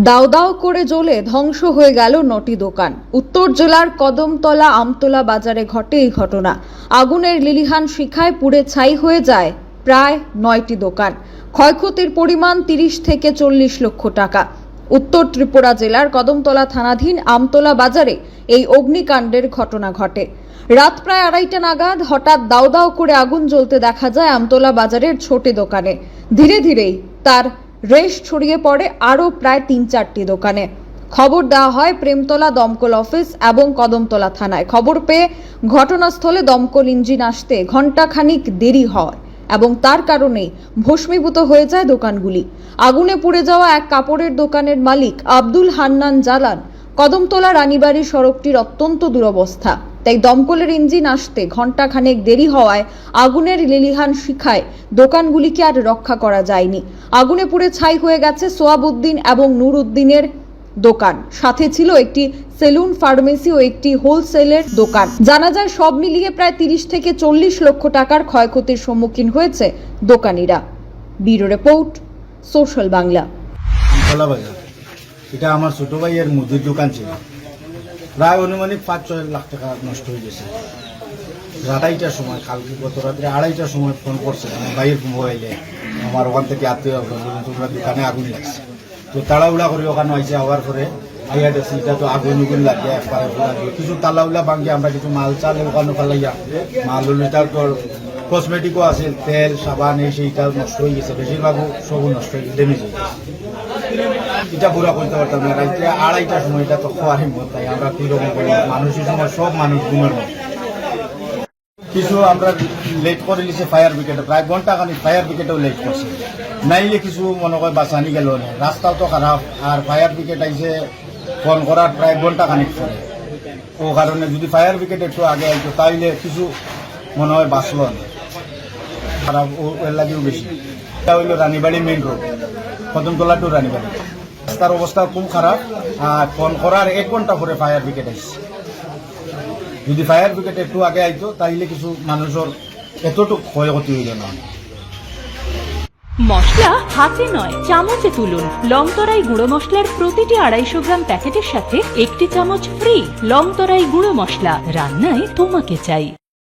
দাও দাও করে জ্বলে ধ্বংস হয়ে গেল 9টি দোকান। উত্তর জেলার কদমতলা আমতলা বাজারে ঘটে এই ঘটনা। আগুনের লিলিহান শিখায় পুড়ে ছাই হয়ে যায় প্রায় 9টি দোকান। ক্ষয়ক্ষতির পরিমাণ 30 থেকে 40 লক্ষ টাকা। উত্তর ত্রিপুরা জেলার কদমতলা থানাধীন আমতলা বাজারে এই অগ্নিকাণ্ডের ঘটনা ঘটে। রাত প্রায় 2:30 নাগাদ হঠাৎ দাও দাও করে আগুন জ্বলতে দেখা যায় আমতলা বাজারের ছোটি দোকানে। ধীরে ধীরেই তার রেশ ছড়িয়ে পড়ে আরও প্রায় 3-4টি দোকানে। খবর দেওয়া হয় প্রেমতলা দমকল অফিস এবং কদমতলা থানায়। খবর পেয়ে ঘটনাস্থলে দমকল ইঞ্জিন আসতে ঘণ্টাখানিক দেরি হয় এবং তার কারণেই ভস্মীভূত হয়ে যায় দোকানগুলি। আগুনে পুড়ে যাওয়া এক কাপড়ের দোকানের মালিক আব্দুল হান্নান জানান, কদমতলা রানীবাড়ি সড়কটির অত্যন্ত দুরবস্থা, তাই দমকলের ইঞ্জিন আসতে ঘণ্টাখানেক দেরি হওয়ায় আগুনের লিলিহান শিখায় দোকানগুলিকে আর রক্ষা করা যায়নি। আগুনে পুড়ে ছাই হয়ে গেছে সোয়াবুদ্দিন এবং নূর উদ্দিনের দোকান, সাথে ছিল একটি সেলুন, ফার্মেসি ও একটি হোলসেলের দোকান। জানা যায় সব মিলিয়ে প্রায় 30 থেকে 40 লক্ষ টাকার ক্ষয়ক্ষতির সম্মুখীন হয়েছে দোকানিরা। Bureau report, social Bangla. এটা আমার ছোট ভাইয়ের মুদির দোকান ছিল। প্রায় অনুমানিক 5-6 লাখ টাকা নষ্ট হয়ে গেছে। 2:30টার সময়, কালকে গত রাত্রে 2:30টার সময় ফোন করছে আমার ভাইয়ের মোবাইলে, আমার ওখান থেকে আত্মীয় তোমরা দোকানে আগুন লাগছে। তো তাড়াহুড়া করে ওখানে আইসে হওয়ার পরে আইয়া দেখছি এটা তো আগুন লাগিয়ে একবারে লাগিয়ে কিছু তালাউলা ভাঙিয়ে আমরা কিছু মাল চাল ওখানে ফেলাইয়া মাল হলুটার তোর কসমেটিকও আছে, তেল সাবান এই সেইটা নষ্ট হয়ে গেছে। বেশিরভাগও সবও নষ্ট হয়ে গেছে, ড্যামেজ হয়ে গেছে। এটা পুরা করতে পারতাম না। রাত্রে 2:30টার সময় এটা তো খোয়ারই মত, তাই আমরা কিরকম করি মানুষের সময় সব মানুষ ঘুমের মতো। কিছু আমরা লেট করে নিছে ফায়ার ব্রিগেডে, প্রায় ঘন্টাখানিক ফায়ার ব্রিগেডেও লেট করছে, নাইলে কিছু মনে হয় বাঁচানি গেল না। রাস্তাও তো খারাপ, আর ফায়ার ব্রিগেড আইসে ফোন করার প্রায় ঘন্টাখানিক পরে। ও কারণে যদি ফায়ার ব্রিগেড একটু আগে আইতো তাইলে কিছু মনে হয় বাঁচল না। খারাপ ও এর লাগেও বেশি। এটা হইল Ranibari main road, Kadamtala to Ranibari. রাস্তার অবস্থা খুব খারাপ, আর ফোন করার 1 ঘন্টা পরে ফায়ার ব্রিগেড আসছে। যদি ফায়ার ব্রিগেড একটু আগে আইতো তাইলে কিছু মানুষের এতটুকু ক্ষয়ক্ষতি হইল না। মশলা হাতে নয় চামচে তুলুন। লংতরাই গুঁড়ো মশলার প্রতিটি 250 গ্রাম প্যাকেটের সাথে 1টি চামচ ফ্রি। লংতরাই গুঁড়ো মশলা, রান্নায় তোমাকে চাই।